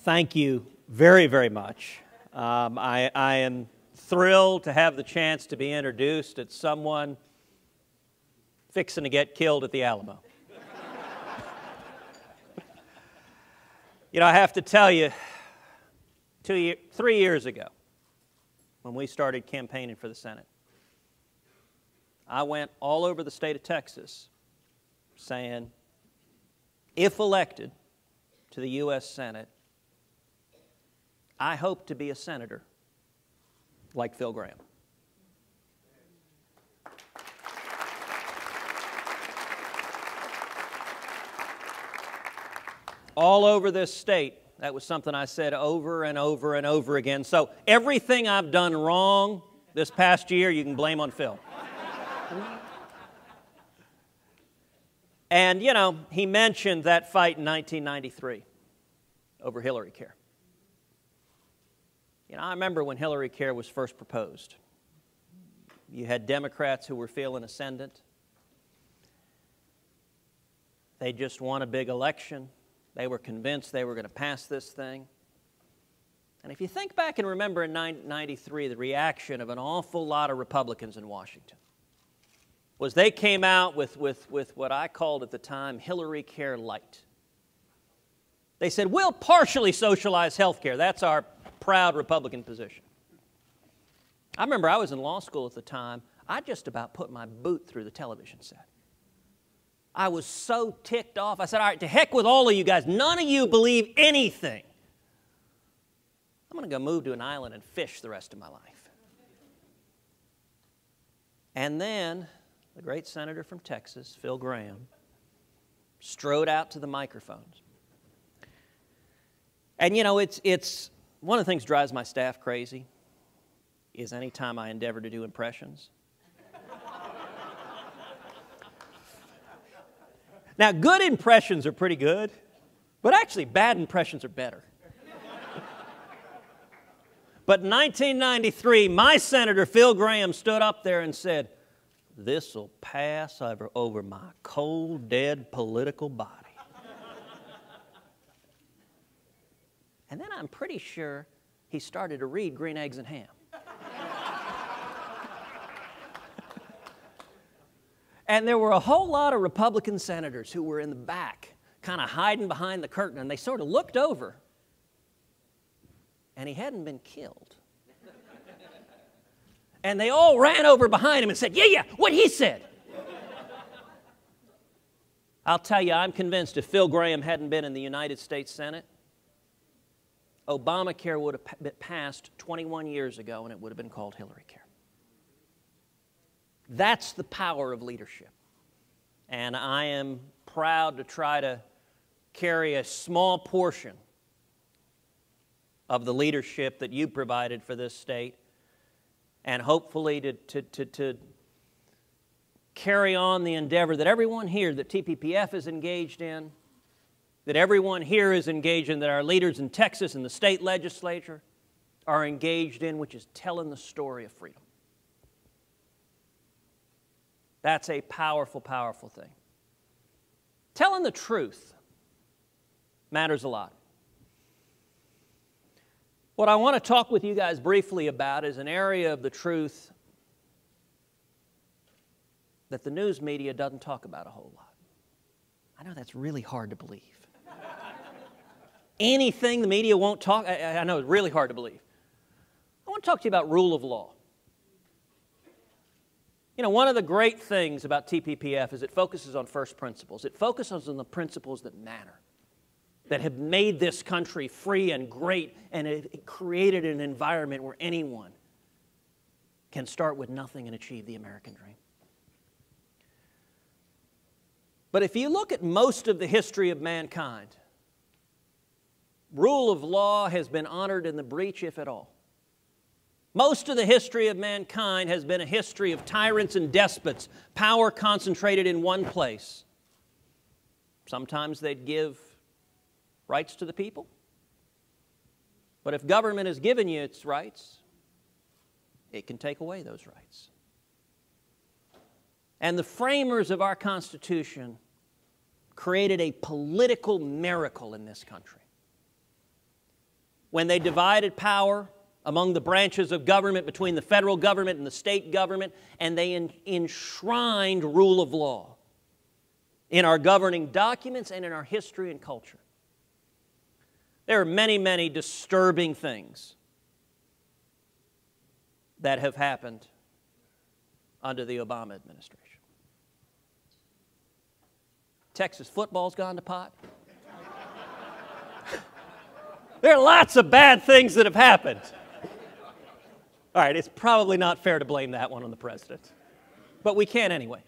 Thank you very, very much. I am thrilled to have the chance to be introduced as someone fixing to get killed at the Alamo. You know, I have to tell you, 3 years ago, when we started campaigning for the Senate, I went all over the state of Texas saying, if elected to the U.S. Senate, I hope to be a senator like Phil Gramm. All over this state, that was something I said over and over and over again. So everything I've done wrong this past year, you can blame on Phil. And, you know, he mentioned that fight in 1993 over Hillary Care. You know, I remember when Hillary Care was first proposed. You had Democrats who were feeling ascendant. They just won a big election. They were convinced they were going to pass this thing. And if you think back and remember in 1993, the reaction of an awful lot of Republicans in Washington was they came out with what I called at the time Hillary Care Light. They said, we'll partially socialize health care. That's our proud Republican position. I remember I was in law school at the time. I just about put my boot through the television set. I was so ticked off. I said, all right, to heck with all of you guys. None of you believe anything. I'm going to go move to an island and fish the rest of my life. And then the great senator from Texas, Phil Gramm, strode out to the microphones. And you know, it's one of the things that drives my staff crazy is anytime I endeavor to do impressions. Now, good impressions are pretty good, but actually bad impressions are better. But in 1993, my senator, Phil Gramm, stood up there and said, "This'll pass over my cold, dead political body." And then I'm pretty sure he started to read Green Eggs and Ham. And there were a whole lot of Republican senators who were in the back, kind of hiding behind the curtain, and they sort of looked over, and he hadn't been killed. And they all ran over behind him and said, yeah, what he said. I'll tell you, I'm convinced if Phil Gramm hadn't been in the United States Senate, Obamacare would have been passed 21 years ago, and it would have been called Hillary Care. That's the power of leadership. And I am proud to try to carry a small portion of the leadership that you provided for this state, and hopefully to carry on the endeavor that everyone here, that TPPF is engaged in, that everyone here is engaged in, that our leaders in Texas and the state legislature are engaged in, which is telling the story of freedom. That's a powerful, powerful thing. Telling the truth matters a lot. What I want to talk with you guys briefly about is an area of the truth that the news media doesn't talk about a whole lot. I know that's really hard to believe. Anything the media won't talk, I know it's really hard to believe. I want to talk to you about rule of law. You know, one of the great things about TPPF is it focuses on first principles. It focuses on the principles that matter, that have made this country free and great, and it created an environment where anyone can start with nothing and achieve the American dream. But if you look at most of the history of mankind, rule of law has been honored in the breach, if at all. Most of the history of mankind has been a history of tyrants and despots, power concentrated in one place. Sometimes they'd give rights to the people. But if government has given you its rights, it can take away those rights. And the framers of our Constitution created a political miracle in this country. when they divided power among the branches of government between the federal government and the state government, and they enshrined rule of law in our governing documents and in our history and culture. There are many, many disturbing things that have happened under the Obama administration. Texas football's gone to pot. There are lots of bad things that have happened. All right, it's probably not fair to blame that one on the president, but we can anyway.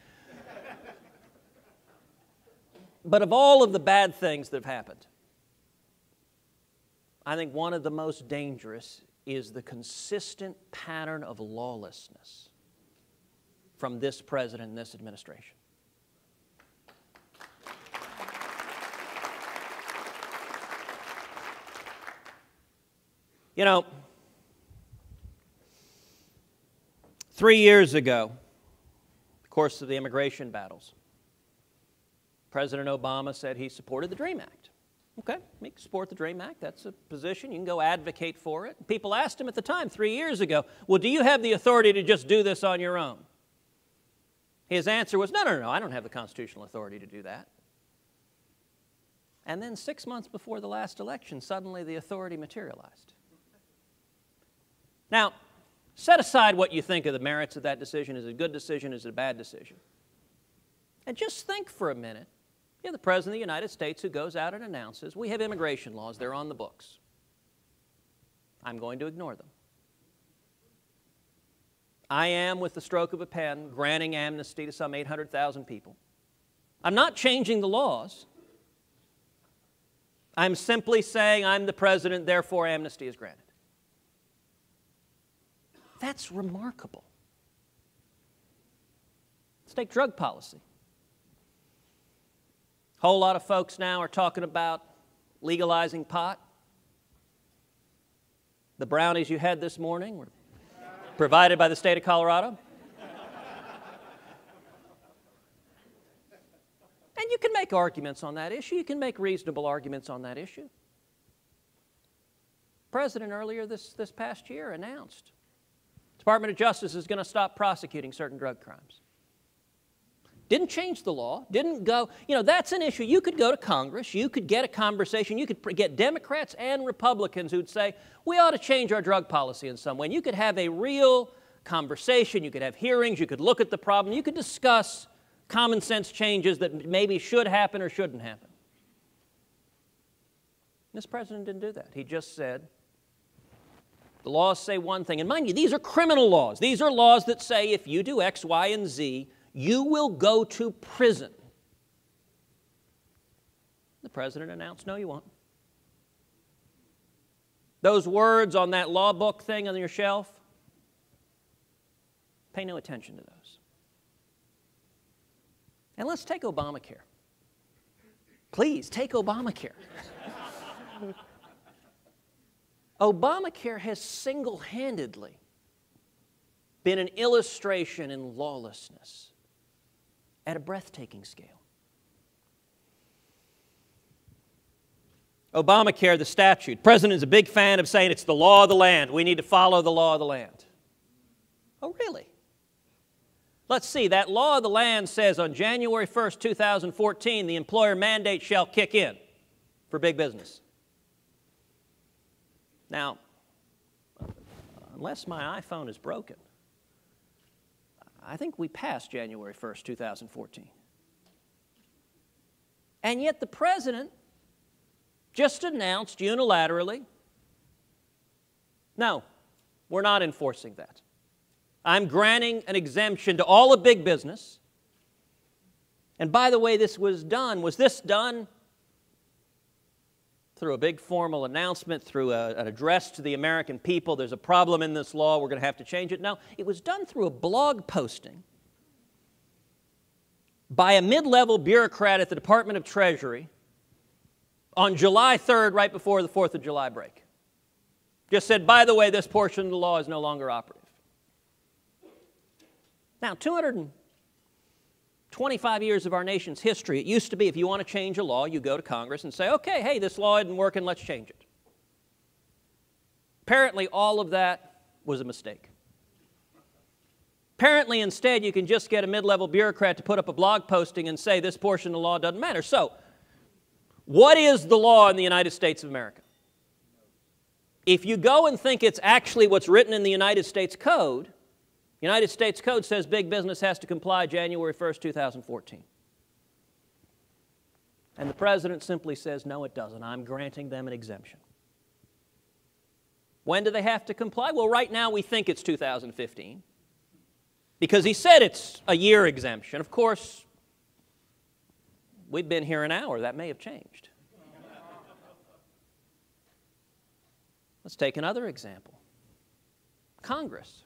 But of all of the bad things that have happened, I think one of the most dangerous is the consistent pattern of lawlessness from this president and this administration. You know, 3 years ago, the course of the immigration battles, President Obama said he supported the DREAM Act. Okay, you can support the DREAM Act. That's a position. You can go advocate for it. People asked him at the time, 3 years ago, well, do you have the authority to just do this on your own? His answer was, no, I don't have the constitutional authority to do that. And then 6 months before the last election, suddenly the authority materialized. Now, set aside what you think of the merits of that decision. Is it a good decision? Is it a bad decision? And just think for a minute. You have the President of the United States who goes out and announces, we have immigration laws, they're on the books. I'm going to ignore them. I am, with the stroke of a pen, granting amnesty to some 800,000 people. I'm not changing the laws. I'm simply saying I'm the President, therefore amnesty is granted. That's remarkable. Let's take drug policy. A whole lot of folks now are talking about legalizing pot. The brownies you had this morning were provided by the state of Colorado. And you can make arguments on that issue. You can make reasonable arguments on that issue. The President earlier this past year announced the Department of Justice is going to stop prosecuting certain drug crimes. Didn't change the law, didn't go, that's an issue. You could go to Congress, you could get a conversation, you could get Democrats and Republicans who'd say, we ought to change our drug policy in some way. And you could have a real conversation, you could have hearings, you could look at the problem, you could discuss common sense changes that maybe should happen or shouldn't happen. This president didn't do that. He just said, the laws say one thing. And mind you, these are criminal laws. These are laws that say if you do X, Y, and Z, you will go to prison. The president announced, no, you won't. Those words on that law book thing on your shelf, pay no attention to those. And let's take Obamacare. Please, take Obamacare. Obamacare has single-handedly been an illustration in lawlessness at a breathtaking scale. Obamacare, the statute. The president is a big fan of saying it's the law of the land. We need to follow the law of the land. Oh, really? Let's see. That law of the land says on January 1st, 2014, the employer mandate shall kick in for big business. Now, unless my iPhone is broken, I think we passed January 1st, 2014. And yet the president just announced unilaterally, no, we're not enforcing that. I'm granting an exemption to all of big business. And by the way, was this done through a big formal announcement, through an address to the American people? There's a problem in this law, we're going to have to change it. No, it was done through a blog posting by a mid-level bureaucrat at the Department of Treasury on July 3rd, right before the 4th of July break. Just said, by the way, this portion of the law is no longer operative. Now, 225 years of our nation's history, it used to be if you want to change a law, you go to Congress and say, okay, hey, this law isn't working, let's change it. Apparently, all of that was a mistake. Apparently, instead, you can just get a mid-level bureaucrat to put up a blog posting and say this portion of the law doesn't matter. So, what is the law in the United States of America? If you go and think it's actually what's written in the United States Code says big business has to comply January 1st, 2014. And the President simply says, no, it doesn't. I'm granting them an exemption. When do they have to comply? Well, right now we think it's 2015 because he said it's a year exemption. Of course, we've been here an hour. That may have changed. Let's take another example. Congress.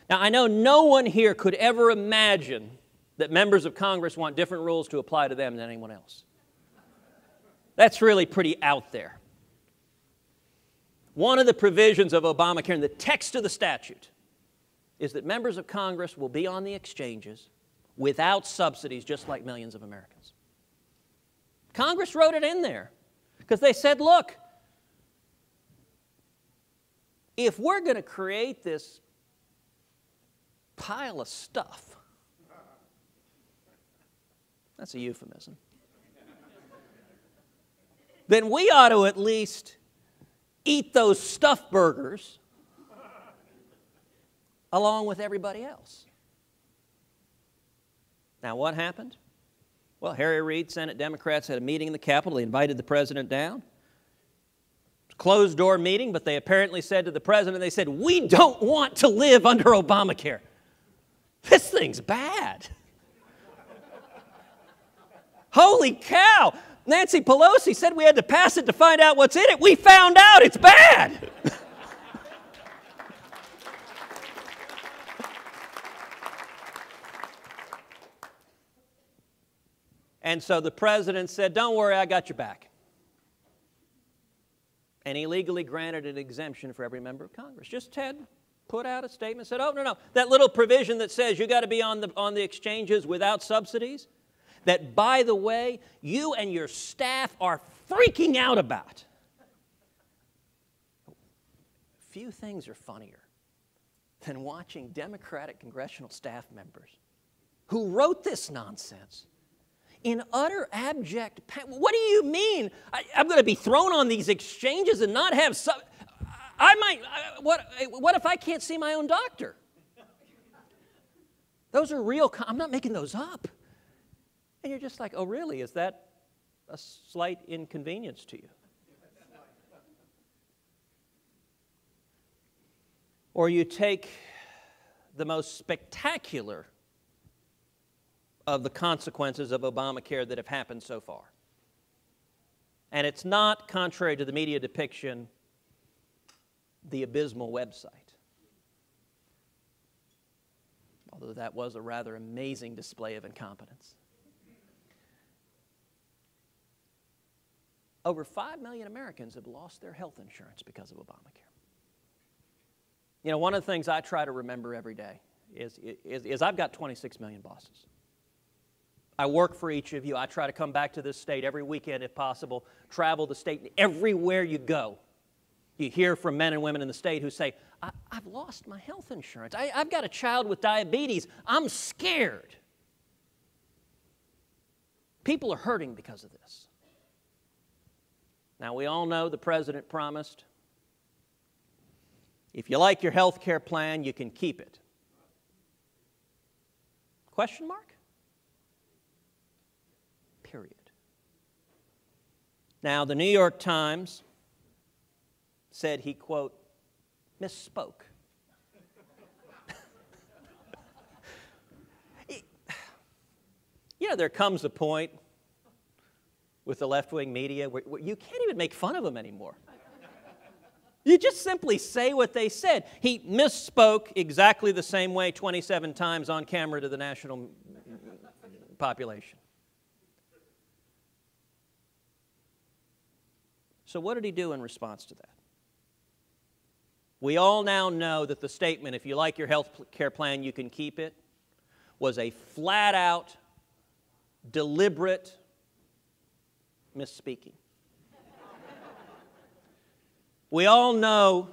Now, I know no one here could ever imagine that members of Congress want different rules to apply to them than anyone else. That's really pretty out there. One of the provisions of Obamacare in the text of the statute is that members of Congress will be on the exchanges without subsidies, just like millions of Americans. Congress wrote it in there because they said, look, if we're going to create this pile of stuff, that's a euphemism, then we ought to at least eat those stuffed burgers along with everybody else. Now, what happened? Well, Harry Reid, Senate Democrats, had a meeting in the Capitol. They invited the President down. Closed-door meeting, but they apparently said to the President, they said, we don't want to live under Obamacare. This thing's bad. Holy cow! Nancy Pelosi said we had to pass it to find out what's in it. We found out it's bad. And so the President said, don't worry, I got your back. And he legally granted an exemption for every member of Congress. Just had put out a statement, said, oh, no, that little provision that says you got to be on the exchanges without subsidies, that, by the way, you and your staff are freaking out about. Few things are funnier than watching Democratic congressional staff members who wrote this nonsense in utter abject panic. What do you mean? I'm going to be thrown on these exchanges and not have what if I can't see my own doctor? Those are real. I'm not making those up. And you're just like, oh, really? Is that a slight inconvenience to you? Or you take the most spectacular of the consequences of Obamacare that have happened so far. And it's not, contrary to the media depiction, the abysmal website. Although that was a rather amazing display of incompetence. Over 5 million Americans have lost their health insurance because of Obamacare. You know, one of the things I try to remember every day is I've got 26 million bosses. I work for each of you. I try to come back to this state every weekend if possible, travel the state. Everywhere you go, you hear from men and women in the state who say, I've lost my health insurance. I've got a child with diabetes. I'm scared. People are hurting because of this. Now, we all know the President promised, if you like your health care plan, you can keep it. Question mark? Period. Now, the New York Times said he, quote, misspoke. You know, there comes a point with the left-wing media where you can't even make fun of them anymore. You just simply say what they said. He misspoke exactly the same way 27 times on camera to the national population. So what did he do in response to that? We all now know that the statement, if you like your health care plan, you can keep it, was a flat-out, deliberate misspeaking. We all know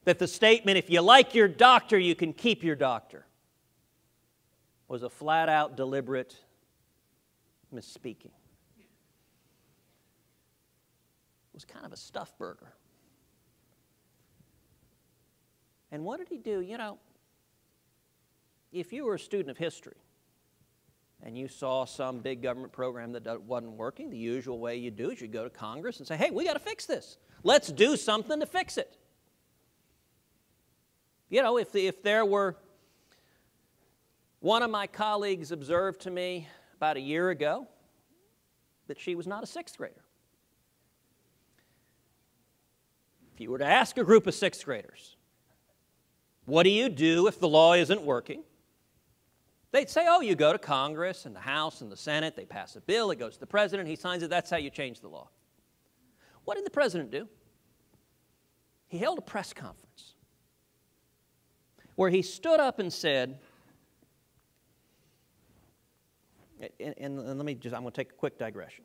that the statement, if you like your doctor, you can keep your doctor, was a flat-out, deliberate misspeaking. It was kind of a stuff burger. And what did he do? You know, if you were a student of history and you saw some big government program that wasn't working, the usual way you do is you go to Congress and say, hey, we got to fix this. Let's do something to fix it. You know, if there were, one of my colleagues observed to me about a year ago that she was not a sixth grader. If you were to ask a group of sixth graders, what do you do if the law isn't working? They'd say, oh, you go to Congress and the House and the Senate, they pass a bill, it goes to the President, he signs it, that's how you change the law. What did the President do? He held a press conference where he stood up and said, and let me just, I'm going to take a quick digression.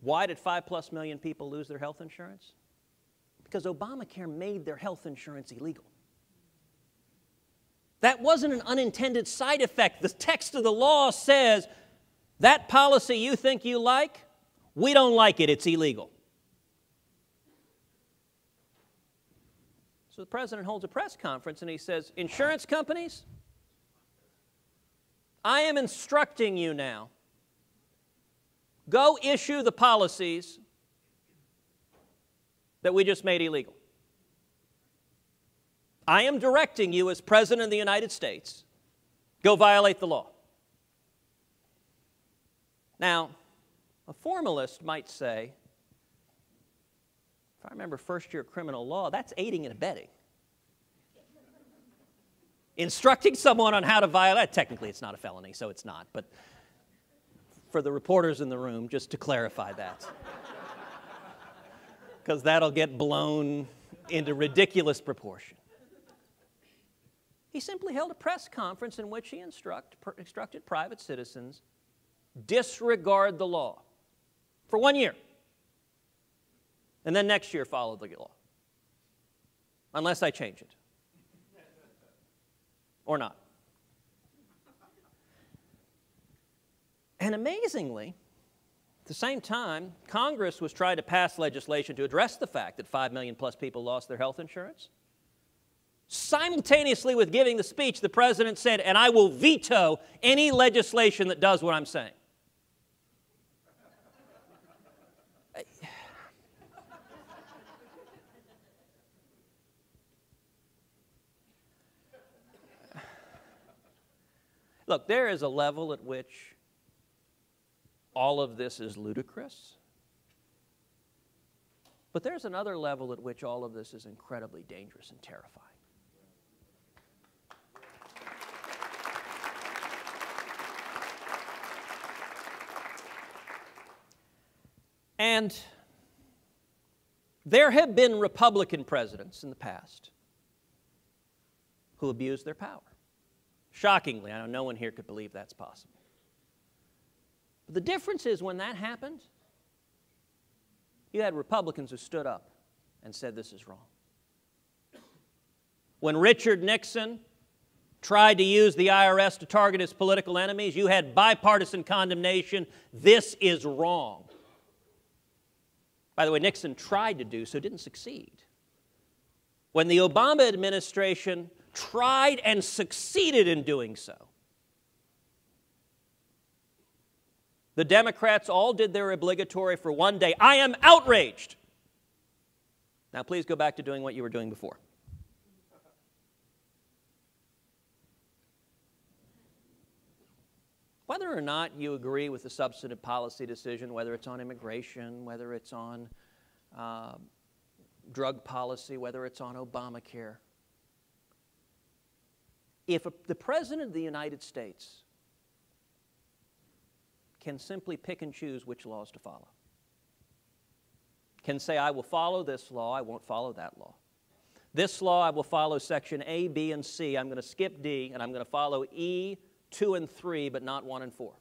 Why did 5+ million people lose their health insurance? Because Obamacare made their health insurance illegal. That wasn't an unintended side effect. The text of the law says, that policy you think you like, we don't like it, it's illegal. So the President holds a press conference and he says, insurance companies, I am instructing you now, go issue the policies that we just made illegal. I am directing you as President of the United States, go violate the law. Now, a formalist might say, if I remember first-year criminal law, that's aiding and abetting. Instructing someone on how to violate, technically it's not a felony, so it's not, but for the reporters in the room, just to clarify that. Because that'll get blown into ridiculous proportion. He simply held a press conference in which he instructed private citizens, disregard the law for 1 year. And then next year follow the law. Unless I change it. Or not. And amazingly, at the same time, Congress was trying to pass legislation to address the fact that 5 million plus people lost their health insurance. Simultaneously with giving the speech, the President said, and I will veto any legislation that does what I'm saying. Look, there is a level at which all of this is ludicrous, but there's another level at which all of this is incredibly dangerous and terrifying. And there have been Republican presidents in the past who abused their power. Shockingly, I know no one here could believe that's possible. But the difference is when that happened, you had Republicans who stood up and said this is wrong. When Richard Nixon tried to use the IRS to target his political enemies, you had bipartisan condemnation. This is wrong. By the way, Nixon tried to do so, didn't succeed. When the Obama administration tried and succeeded in doing so, the Democrats all did their obligatory for one day. I am outraged. Now please go back to doing what you were doing before. Whether or not you agree with the substantive policy decision, whether it's on immigration, whether it's on drug policy, whether it's on Obamacare, if the President of the United States can simply pick and choose which laws to follow, can say, I will follow this law, I won't follow that law. This law, I will follow section A, B, and C. I'm going to skip D, and I'm going to follow E, 2 and 3, but not 1 and 4.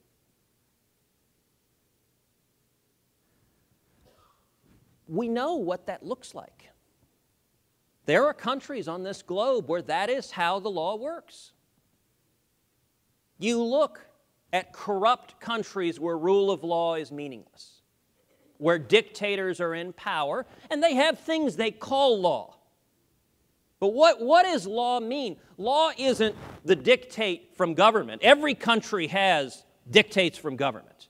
we know what that looks like. There are countries on this globe where that is how the law works. You look at corrupt countries where rule of law is meaningless, where dictators are in power, and they have things they call law. But what does law mean? Law isn't the dictate from government. Every country has dictates from government.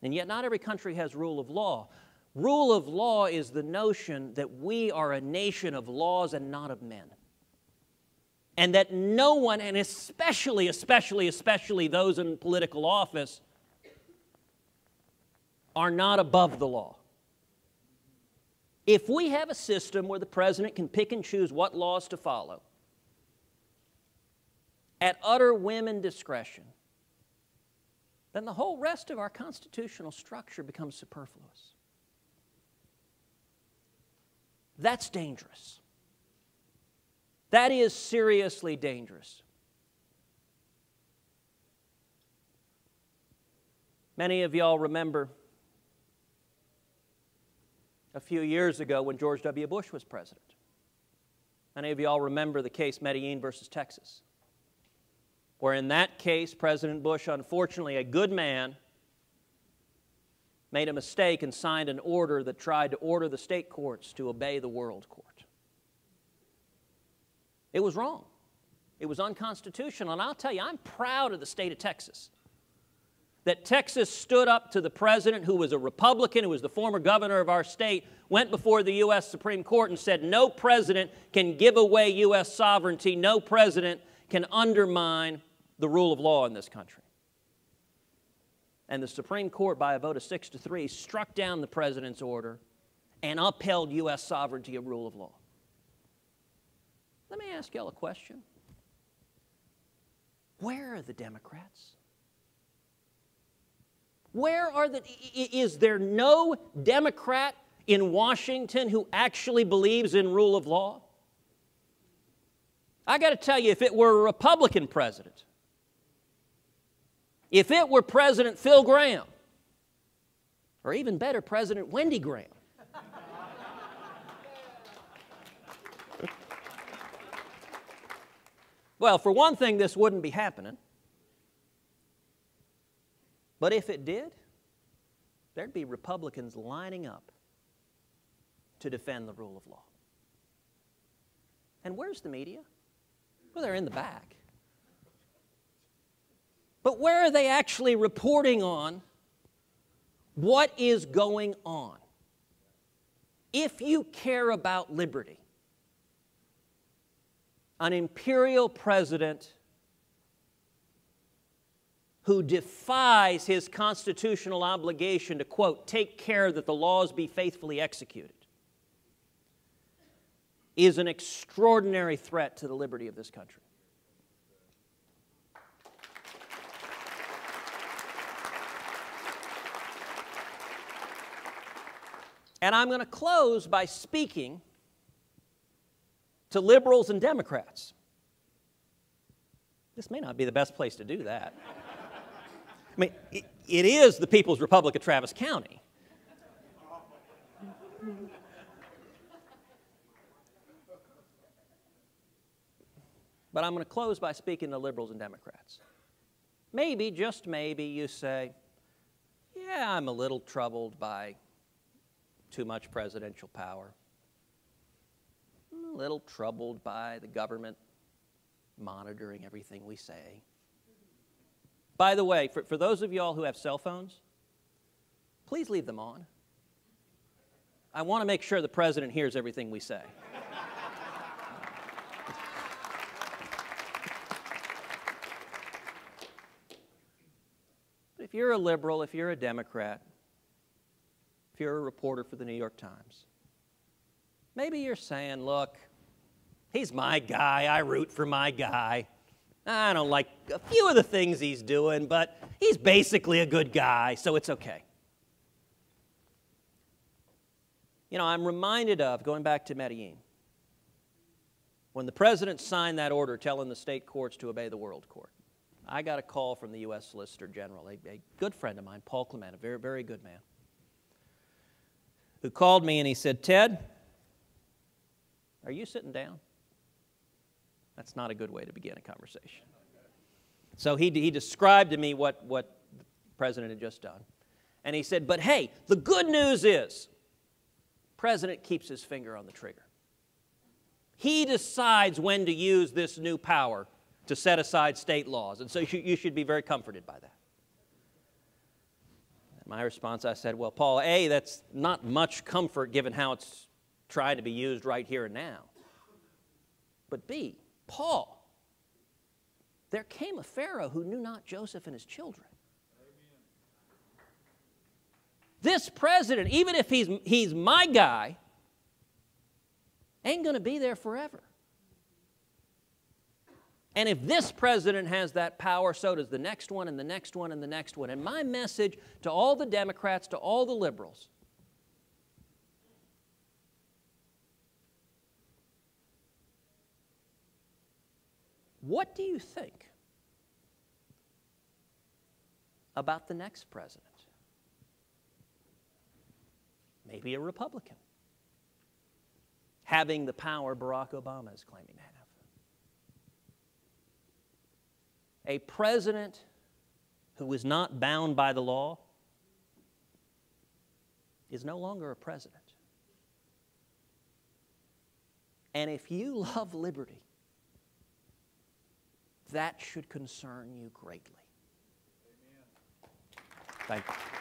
And yet not every country has rule of law. Rule of law is the notion that we are a nation of laws and not of men. And that no one, and especially those in political office, are not above the law. If we have a system where the president can pick and choose what laws to follow, at utter whim and discretion, then the whole rest of our constitutional structure becomes superfluous. That's dangerous. That is seriously dangerous. Many of y'all remember a few years ago when George W. Bush was president. Many of y'all remember the case Medellin versus Texas, where in that case, President Bush, unfortunately a good man, made a mistake and signed an order that tried to order the state courts to obey the world court. It was wrong. It was unconstitutional. And I'll tell you, I'm proud of the state of Texas. That Texas stood up to the president, who was a Republican, who was the former governor of our state, went before the U.S. Supreme Court and said, no president can give away U.S. sovereignty. No president can undermine the rule of law in this country. And the Supreme Court, by a vote of 6-3, struck down the president's order and upheld U.S. sovereignty and rule of law. Let me ask y'all a question. Where are the Democrats? Where are the... Is there no Democrat in Washington who actually believes in rule of law? I got to tell you, if it were a Republican president, if it were President Phil Gramm, or even better, President Wendy Graham, well, for one thing, this wouldn't be happening. But if it did, there'd be Republicans lining up to defend the rule of law. And where's the media? Well, they're in the back. But where are they actually reporting on what is going on? If you care about liberty, an imperial president who defies his constitutional obligation to, quote, take care that the laws be faithfully executed, is an extraordinary threat to the liberty of this country. And I'm going to close by speaking to liberals and Democrats. This may not be the best place to do that. I mean, it is the People's Republic of Travis County. But I'm going to close by speaking to liberals and Democrats. Maybe, just maybe, you say, yeah, I'm a little troubled by too much presidential power. I'm a little troubled by the government monitoring everything we say. By the way, for those of y'all who have cell phones, please leave them on. I want to make sure the president hears everything we say. If you're a liberal, if you're a Democrat, if you're a reporter for the New York Times, maybe you're saying, look, he's my guy, I root for my guy. I don't like a few of the things he's doing, but he's basically a good guy, so it's okay. You know, I'm reminded of, going back to Medellin, when the president signed that order telling the state courts to obey the world court. I got a call from the U.S. Solicitor General, a good friend of mine, Paul Clement, a very, very good man. who called me and he said, "Ted, are you sitting down?" That's not a good way to begin a conversation. So he described to me what the president had just done. And he said, "But hey, the good news is, the president keeps his finger on the trigger. He decides when to use this new power to set aside state laws. And so you should be very comforted by that." And my response, I said, "Well, Paul, A, that's not much comfort given how it's trying to be used right here and now. But B, Paul, there came a Pharaoh who knew not Joseph and his children. This president, even if he's my guy, ain't going to be there forever. And if this president has that power, so does the next one and the next one and the next one." And my message to all the Democrats, to all the liberals, what do you think about the next president? Maybe a Republican, having the power Barack Obama is claiming to have. A president who is not bound by the law is no longer a president. And if you love liberty, that should concern you greatly. Amen. Thank you.